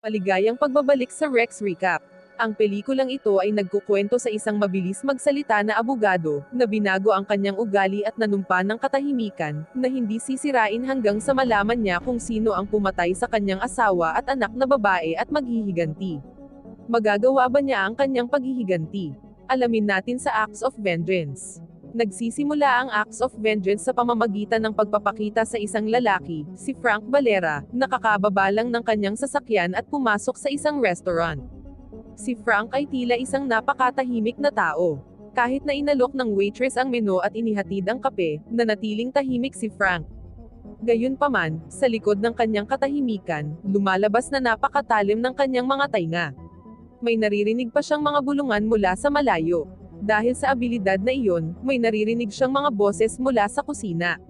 Maligayang pagbabalik sa Rex Recap. Ang pelikulang ito ay nagkukwento sa isang mabilis magsalita na abogado, na binago ang kanyang ugali at nanumpa ng katahimikan, na hindi sisirain hanggang sa malaman niya kung sino ang pumatay sa kanyang asawa at anak na babae at maghihiganti. Magagawa ba niya ang kanyang paghihiganti? Alamin natin sa Acts of Vengeance. Nagsisimula ang Acts of Vengeance sa pamamagitan ng pagpapakita sa isang lalaki, si Frank Valera, na kakababa lang ng kanyang sasakyan at pumasok sa isang restaurant. Si Frank ay tila isang napakatahimik na tao. Kahit na inalok ng waitress ang menu at inihatid ang kape, nanatiling tahimik si Frank. Gayunpaman, sa likod ng kanyang katahimikan, lumalabas na napakatalim ng kanyang mga tainga. May naririnig pa siyang mga bulungan mula sa malayo. Dahil sa abilidad na iyon, may naririnig siyang mga boses mula sa kusina.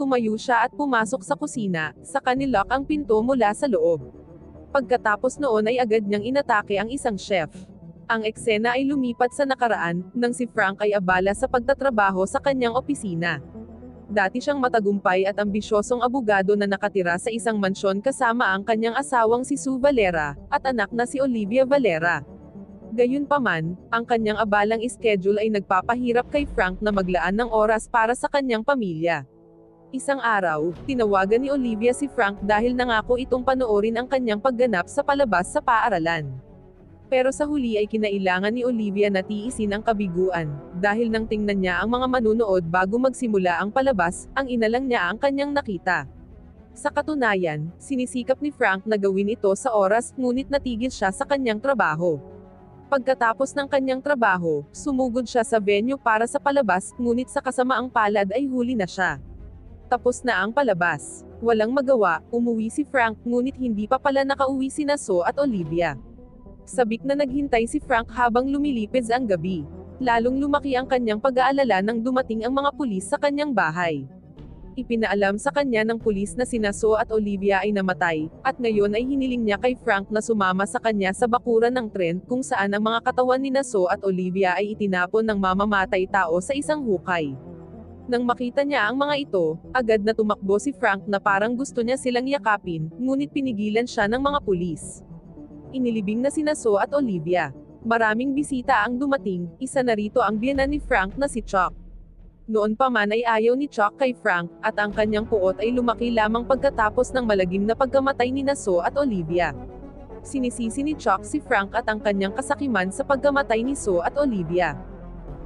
Tumayo siya at pumasok sa kusina, saka nilock ang pinto mula sa loob. Pagkatapos noon ay agad niyang inatake ang isang chef. Ang eksena ay lumipat sa nakaraan, nang si Frank ay abala sa pagtatrabaho sa kanyang opisina. Dati siyang matagumpay at ambisyosong abogado na nakatira sa isang mansyon kasama ang kanyang asawang si Sue Valera, at anak na si Olivia Valera. Gayunpaman, ang kanyang abalang schedule ay nagpapahirap kay Frank na maglaan ng oras para sa kanyang pamilya. Isang araw, tinawagan ni Olivia si Frank dahil nangako itong panoorin ang kanyang pagganap sa palabas sa paaralan. Pero sa huli ay kinailangan ni Olivia na tiisin ang kabiguan, dahil nang tingnan niya ang mga manunood bago magsimula ang palabas, ang inalang niya ang kanyang nakita. Sa katunayan, sinisikap ni Frank na gawin ito sa oras, ngunit natigil siya sa kanyang trabaho. Pagkatapos ng kanyang trabaho, sumugod siya sa venue para sa palabas, ngunit sa kasamaang palad ay huli na siya. Tapos na ang palabas. Walang magawa, umuwi si Frank, ngunit hindi pa pala nakauwi sina Sue at Olivia. Sabik na naghintay si Frank habang lumilipid ang gabi. Lalong lumaki ang kanyang pag-aalala nang dumating ang mga pulis sa kanyang bahay. Ipinaalam sa kanya ng pulis na sina Sue at Olivia ay namatay, at ngayon ay hiniling niya kay Frank na sumama sa kanya sa bakuran ng tren kung saan ang mga katawan ni Sue at Olivia ay itinapon ng mamamatay tao sa isang hukay. Nang makita niya ang mga ito, agad na tumakbo si Frank na parang gusto niya silang yakapin, ngunit pinigilan siya ng mga pulis. Inilibing na sina Sue at Olivia. Maraming bisita ang dumating, isa na rito ang biyenan ni Frank na si Chuck. Noon pa man ay ayaw ni Chuck kay Frank, at ang kanyang puot ay lumaki lamang pagkatapos ng malagim na pagkamatay ni Sue at Olivia. Sinisisi ni Chuck si Frank at ang kanyang kasakiman sa pagkamatay ni Sue at Olivia.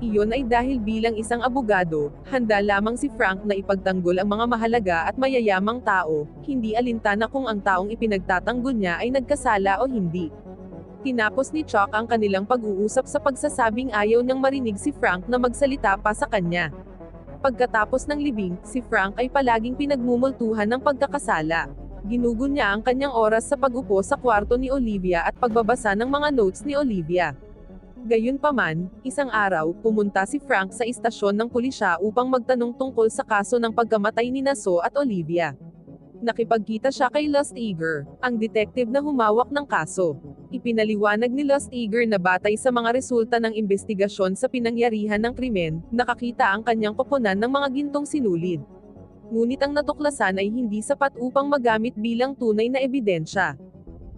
Iyon ay dahil bilang isang abogado, handa lamang si Frank na ipagtanggol ang mga mahalaga at mayayamang tao, hindi alintana kung ang taong ipinagtatanggol niya ay nagkasala o hindi. Tinapos ni Chuck ang kanilang pag-uusap sa pagsasabing ayaw niyang marinig si Frank na magsalita pa sa kanya. Pagkatapos ng libing, si Frank ay palaging pinagmumultuhan ng pagkakasala. Ginugol niya ang kanyang oras sa pag-upo sa kwarto ni Olivia at pagbabasa ng mga notes ni Olivia. Gayunpaman, isang araw, pumunta si Frank sa istasyon ng pulisya upang magtanong tungkol sa kaso ng pagkamatay ni Sue at Olivia. Nakipagkita siya kay Lost Eager, ang detective na humawak ng kaso. Ipinaliwanag ni Lost Eager na batay sa mga resulta ng investigasyon sa pinangyarihan ng krimen, nakakita ang kanyang koponan ng mga gintong sinulid. Ngunit ang natuklasan ay hindi sapat upang magamit bilang tunay na ebidensya.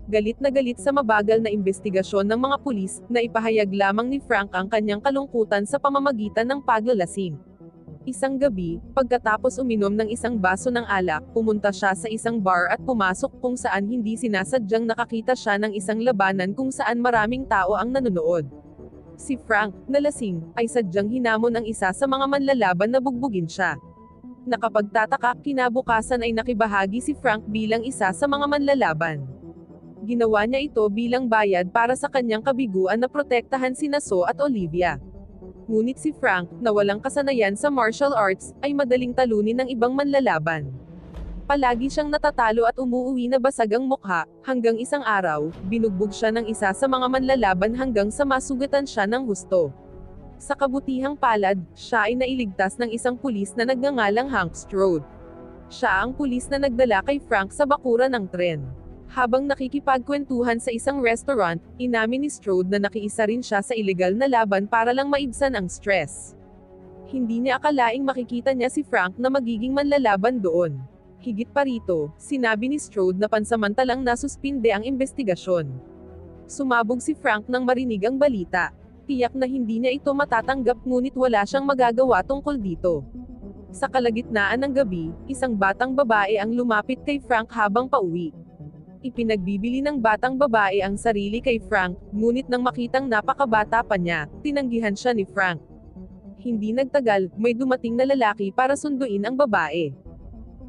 Galit na galit sa mabagal na investigasyon ng mga pulis, na ipahayag lamang ni Frank ang kanyang kalungkutan sa pamamagitan ng paglalasing. Isang gabi, pagkatapos uminom ng isang baso ng alak, pumunta siya sa isang bar at pumasok kung saan hindi sinasadyang nakakita siya ng isang labanan kung saan maraming tao ang nanonood. Si Frank, na lasing, ay sadyang hinamon ang isa sa mga manlalaban na bugbugin siya. Nakapagtataka, kinabukasan ay nakibahagi si Frank bilang isa sa mga manlalaban. Ginawa niya ito bilang bayad para sa kanyang kabiguan na protektahan sina Sue at Olivia. Ngunit si Frank, na walang kasanayan sa martial arts, ay madaling talunin ng ibang manlalaban. Palagi siyang natatalo at umuuwi na basag ang mukha, hanggang isang araw, binugbog siya ng isa sa mga manlalaban hanggang sa masugatan siya ng husto. Sa kabutihang palad, siya ay nailigtas ng isang pulis na nagngangalang Hank Strode. Siya ang pulis na nagdala kay Frank sa bakuran ng tren. Habang nakikipagkwentuhan sa isang restaurant, inamin ni Strode na nakiisa rin siya sa ilegal na laban para lang maibsan ang stress. Hindi niya akalaing makikita niya si Frank na magiging manlalaban doon. Higit pa rito, sinabi ni Strode na pansamantalang nasuspinde ang investigasyon. Sumabog si Frank nang marinig ang balita. Tiyak na hindi niya ito matatanggap ngunit wala siyang magagawa tungkol dito. Sa kalagitnaan ng gabi, isang batang babae ang lumapit kay Frank habang pauwi. Ipinagbibili ng batang babae ang sarili kay Frank, ngunit nang makitang napakabata pa niya, tinanggihan siya ni Frank. Hindi nagtagal, may dumating na lalaki para sunduin ang babae.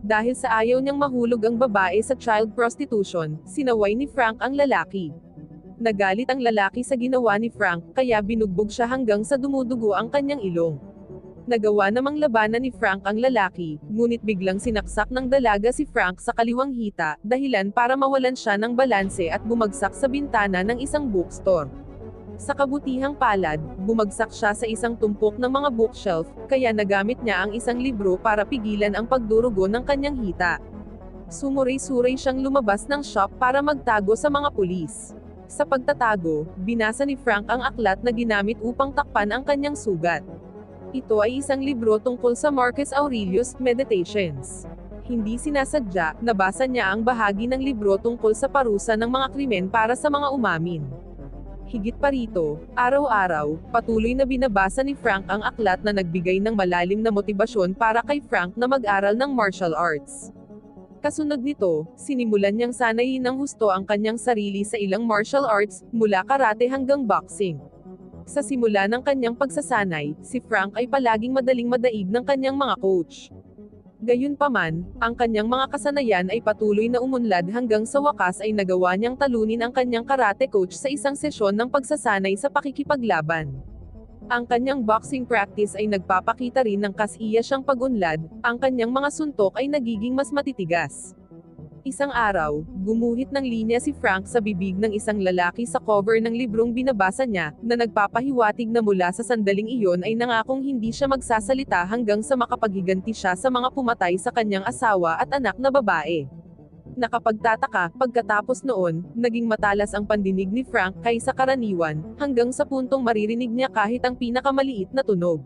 Dahil sa ayaw niyang mahulog ang babae sa child prostitution, sinaway ni Frank ang lalaki. Nagalit ang lalaki sa ginawa ni Frank, kaya binugbog siya hanggang sa dumudugo ang kanyang ilong. Nagawa namang labanan ni Frank ang lalaki, ngunit biglang sinaksak ng dalaga si Frank sa kaliwang hita, dahilan para mawalan siya ng balanse at bumagsak sa bintana ng isang bookstore. Sa kabutihang palad, bumagsak siya sa isang tumpok ng mga bookshelf, kaya nagamit niya ang isang libro para pigilan ang pagdurugo ng kanyang hita. Sumuray-suray siyang lumabas ng shop para magtago sa mga pulis. Sa pagtatago, binasa ni Frank ang aklat na ginamit upang takpan ang kanyang sugat. Ito ay isang libro tungkol sa Marcus Aurelius' Meditations. Hindi sinasadya, nabasa niya ang bahagi ng libro tungkol sa parusa ng mga krimen para sa mga umamin. Higit pa rito, araw-araw, patuloy na binabasa ni Frank ang aklat na nagbigay ng malalim na motibasyon para kay Frank na mag-aral ng martial arts. Kasunod nito, sinimulan niyang sanayin ng husto ang kanyang sarili sa ilang martial arts, mula karate hanggang boxing. Sa simula ng kanyang pagsasanay, si Frank ay palaging madaling madaig ng kanyang mga coach. Gayunpaman, ang kanyang mga kasanayan ay patuloy na umunlad hanggang sa wakas ay nagawa niyang talunin ang kanyang karate coach sa isang sesyon ng pagsasanay sa pakikipaglaban. Ang kanyang boxing practice ay nagpapakita rin ng kasiya siyang pag-unlad, ang kanyang mga suntok ay nagiging mas matitigas. Isang araw, gumuhit ng linya si Frank sa bibig ng isang lalaki sa cover ng librong binabasa niya, na nagpapahiwatig na mula sa sandaling iyon ay nangakong hindi siya magsasalita hanggang sa makapaghiganti siya sa mga pumatay sa kanyang asawa at anak na babae. Nakapagtataka, pagkatapos noon, naging matalas ang pandinig ni Frank kaysa karaniwan, hanggang sa puntong maririnig niya kahit ang pinakamaliit na tunog.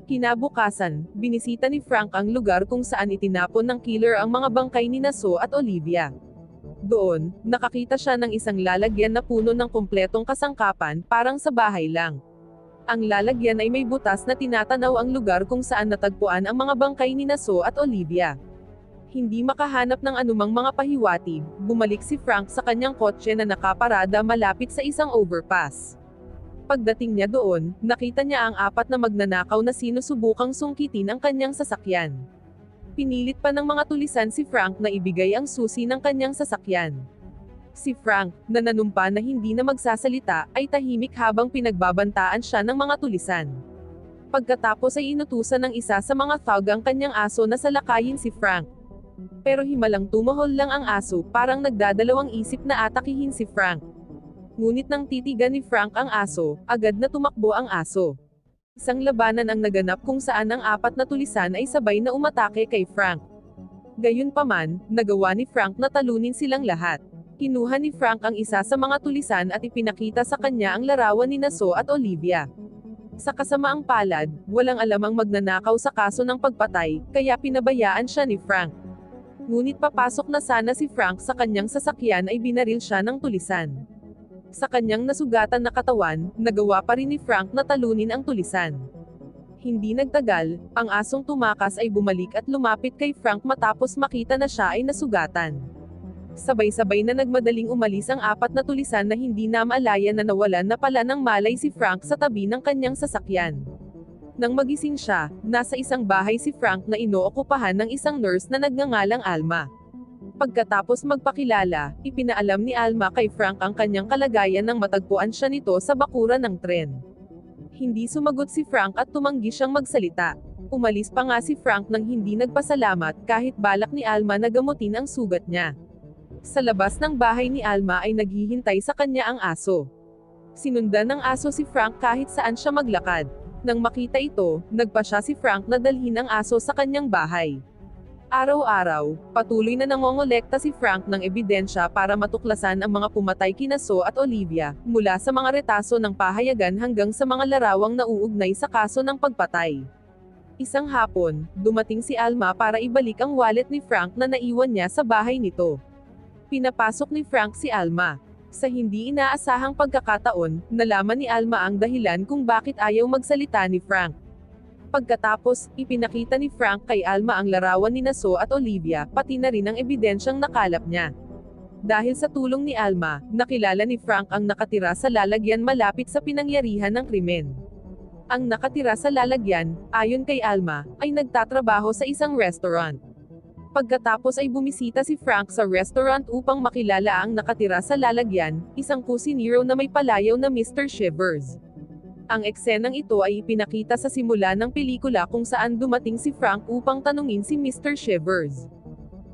Kinabukasan, binisita ni Frank ang lugar kung saan itinapon ng killer ang mga bangkay ni Naso at Olivia. Doon, nakakita siya ng isang lalagyan na puno ng kumpletong kasangkapan, parang sa bahay lang. Ang lalagyan ay may butas na tinatanaw ang lugar kung saan natagpuan ang mga bangkay ni Naso at Olivia. Hindi makahanap ng anumang mga pahiwatig, bumalik si Frank sa kanyang kotse na nakaparada malapit sa isang overpass. Pagdating niya doon, nakita niya ang apat na magnanakaw na sinusubukang sungkitin ang kanyang sasakyan. Pinilit pa ng mga tulisan si Frank na ibigay ang susi ng kanyang sasakyan. Si Frank, na nanumpa na hindi na magsasalita, ay tahimik habang pinagbabantaan siya ng mga tulisan. Pagkatapos ay inutusan ng isa sa mga thug ang kanyang aso na salakayin si Frank. Pero himalang tumahol lang ang aso, parang nagdadalawang isip na atakihin si Frank. Ngunit nang titigan ni Frank ang aso, agad na tumakbo ang aso. Isang labanan ang naganap kung saan ang apat na tulisan ay sabay na umatake kay Frank. Gayunpaman, nagawa ni Frank na talunin silang lahat. Kinuha ni Frank ang isa sa mga tulisan at ipinakita sa kanya ang larawan ni Naso at Olivia. Sa kasamaang palad, walang alamang magnanakaw sa kaso ng pagpatay, kaya pinabayaan siya ni Frank. Ngunit papasok na sana si Frank sa kanyang sasakyan ay binaril siya ng tulisan. Sa kanyang nasugatan na katawan, nagawa pa rin ni Frank na talunin ang tulisan. Hindi nagtagal, ang asong tumakas ay bumalik at lumapit kay Frank matapos makita na siya ay nasugatan. Sabay-sabay na nagmadaling umalis ang apat na tulisan na hindi na maalayan na nawalan na pala ng malay si Frank sa tabi ng kanyang sasakyan. Nang magising siya, nasa isang bahay si Frank na inookupahan ng isang nurse na nagngangalang Alma. Pagkatapos magpakilala, ipinaalam ni Alma kay Frank ang kanyang kalagayan nang matagpuan siya nito sa bakuran ng tren. Hindi sumagot si Frank at tumanggi siyang magsalita. Umalis pa nga si Frank nang hindi nagpasalamat kahit balak ni Alma na gamutin ang sugat niya. Sa labas ng bahay ni Alma ay naghihintay sa kanya ang aso. Sinundan ng aso si Frank kahit saan siya maglakad. Nang makita ito, nagpasya si Frank na dalhin ang aso sa kanyang bahay. Araw-araw, patuloy na nangongolekta si Frank ng ebidensya para matuklasan ang mga pumatay kina So at Olivia, mula sa mga retaso ng pahayagan hanggang sa mga larawang nauugnay sa kaso ng pagpatay. Isang hapon, dumating si Alma para ibalik ang wallet ni Frank na naiwan niya sa bahay nito. Pinapasok ni Frank si Alma. Sa hindi inaasahang pagkakataon, nalaman ni Alma ang dahilan kung bakit ayaw magsalita ni Frank. Pagkatapos, ipinakita ni Frank kay Alma ang larawan ni So at Olivia, pati na rin ang ebidensyang nakalap niya. Dahil sa tulong ni Alma, nakilala ni Frank ang nakatira sa lalagyan malapit sa pinangyarihan ng krimen. Ang nakatira sa lalagyan, ayon kay Alma, ay nagtatrabaho sa isang restaurant. Pagkatapos ay bumisita si Frank sa restaurant upang makilala ang nakatira sa lalagyan, isang kusinero na may palayaw na Mr. Shivers. Ang eksenang ito ay ipinakita sa simula ng pelikula kung saan dumating si Frank upang tanungin si Mr. Shivers.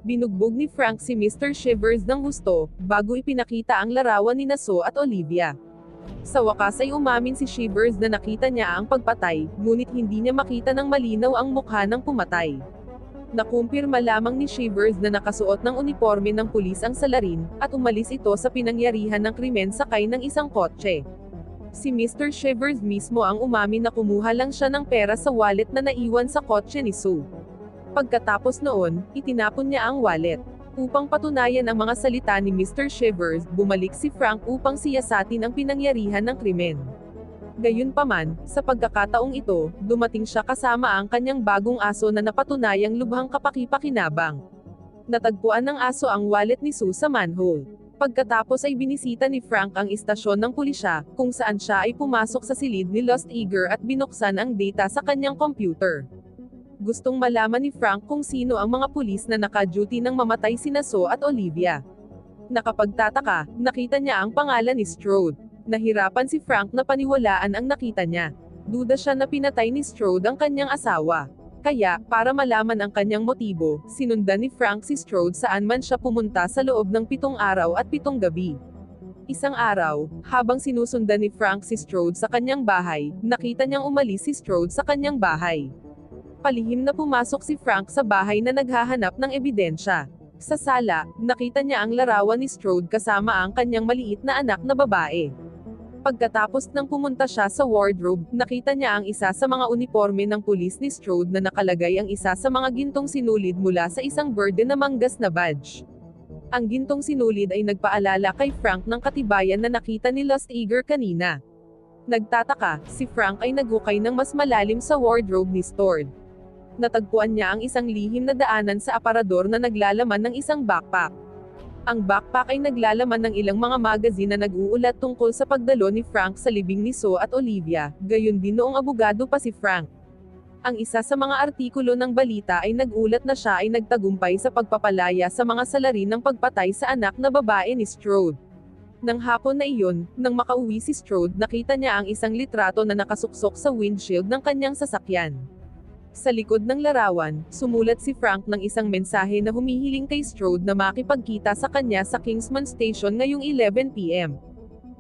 Binugbog ni Frank si Mr. Shivers ng husto, bago ipinakita ang larawan ni So at Olivia. Sa wakas ay umamin si Shivers na nakita niya ang pagpatay, ngunit hindi niya makita ng malinaw ang mukha ng pumatay. Nakumpirma lamang ni Shivers na nakasuot ng uniforme ng pulis ang salarin, at umalis ito sa pinangyarihan ng krimen sakay ng isang kotse. Si Mr. Shivers mismo ang umamin na kumuha lang siya ng pera sa wallet na naiwan sa kotse ni Sue. Pagkatapos noon, itinapon niya ang wallet. Upang patunayan ang mga salita ni Mr. Shivers, bumalik si Frank upang siyasatin ang pinangyarihan ng krimen. Gayunpaman, sa pagkakataong ito, dumating siya kasama ang kanyang bagong aso na napatunayang lubhang kapaki-pakinabang. Natagpuan ng aso ang wallet ni Sue sa manhole. Pagkatapos ay binisita ni Frank ang istasyon ng pulisya, kung saan siya ay pumasok sa silid ni Lost Eager at binuksan ang data sa kanyang computer. Gustong malaman ni Frank kung sino ang mga pulis na naka-duty nang mamatay sina So at Olivia. Nakapagtataka, nakita niya ang pangalan ni Strode. Nahirapan si Frank na paniwalaan ang nakita niya. Duda siya na pinatay ni Strode ang kanyang asawa. Kaya, para malaman ang kanyang motibo, sinundan ni Frank si Strode saan man siya pumunta sa loob ng 7 araw at 7 gabi. Isang araw, habang sinusundan ni Frank si Strode sa kanyang bahay, nakita niyang umalis si Strode sa kanyang bahay. Palihim na pumasok si Frank sa bahay na naghahanap ng ebidensya. Sa sala, nakita niya ang larawan ni Strode kasama ang kanyang maliit na anak na babae. Pagkatapos nang pumunta siya sa wardrobe, nakita niya ang isa sa mga uniforme ng pulis ni Strode na nakalagay ang isa sa mga gintong sinulid mula sa isang berde na manggas na badge. Ang gintong sinulid ay nagpaalala kay Frank ng katibayan na nakita ni Lost Eager kanina. Nagtataka, si Frank ay naghukay ng mas malalim sa wardrobe ni Strode. Natagpuan niya ang isang lihim na daanan sa aparador na naglalaman ng isang backpack. Ang backpack ay naglalaman ng ilang mga magazine na nag-uulat tungkol sa pagdalo ni Frank sa libing ni So at Olivia, gayon din noong abogado pa si Frank. Ang isa sa mga artikulo ng balita ay nag-ulat na siya ay nagtagumpay sa pagpapalaya sa mga salarin ng pagpatay sa anak na babae ni Strode. Nang hapon na iyon, nang makauwi si Strode, nakita niya ang isang litrato na nakasuksok sa windshield ng kanyang sasakyan. Sa likod ng larawan, sumulat si Frank ng isang mensahe na humihiling kay Strode na makipagkita sa kanya sa Kingsman Station ngayong 11 p.m.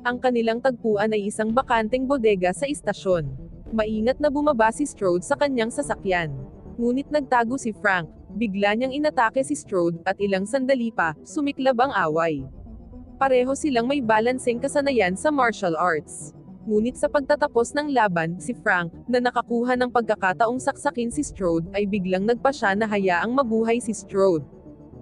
Ang kanilang tagpuan ay isang bakanteng bodega sa istasyon. Maingat na bumaba si Strode sa kanyang sasakyan. Ngunit nagtago si Frank. Bigla niyang inatake si Strode, at ilang sandali pa, sumiklab ang away. Pareho silang may balanseng kasanayan sa martial arts. Ngunit sa pagtatapos ng laban, si Frank, na nakakuha ng pagkakataong saksakin si Strode, ay biglang nagpasya na hayaang mabuhay si Strode.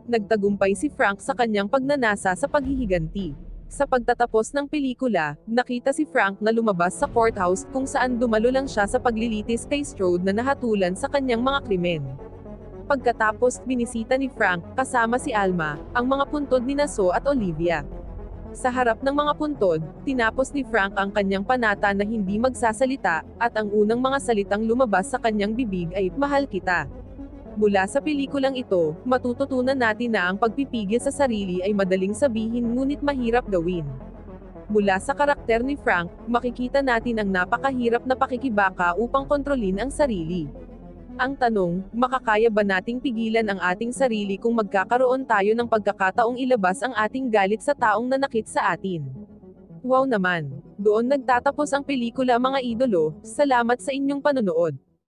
Nagtagumpay si Frank sa kanyang pagnanasa sa paghihiganti. Sa pagtatapos ng pelikula, nakita si Frank na lumabas sa courthouse kung saan dumalo lang siya sa paglilitis kay Strode na nahatulan sa kanyang mga krimen. Pagkatapos, binisita ni Frank, kasama si Alma, ang mga puntod ni So at Olivia. Sa harap ng mga puntod, tinapos ni Frank ang kanyang panata na hindi magsasalita, at ang unang mga salitang lumabas sa kanyang bibig ay, "Mahal kita." Mula sa pelikulang ito, matututunan natin na ang pagpipigil sa sarili ay madaling sabihin ngunit mahirap gawin. Mula sa karakter ni Frank, makikita natin ang napakahirap na pakikibaka upang kontrolin ang sarili. Ang tanong, makakaya ba nating pigilan ang ating sarili kung magkakaroon tayo ng pagkakataong ilabas ang ating galit sa taong nanakit sa atin? Wow naman! Doon nagtatapos ang pelikula mga idolo, salamat sa inyong panonood.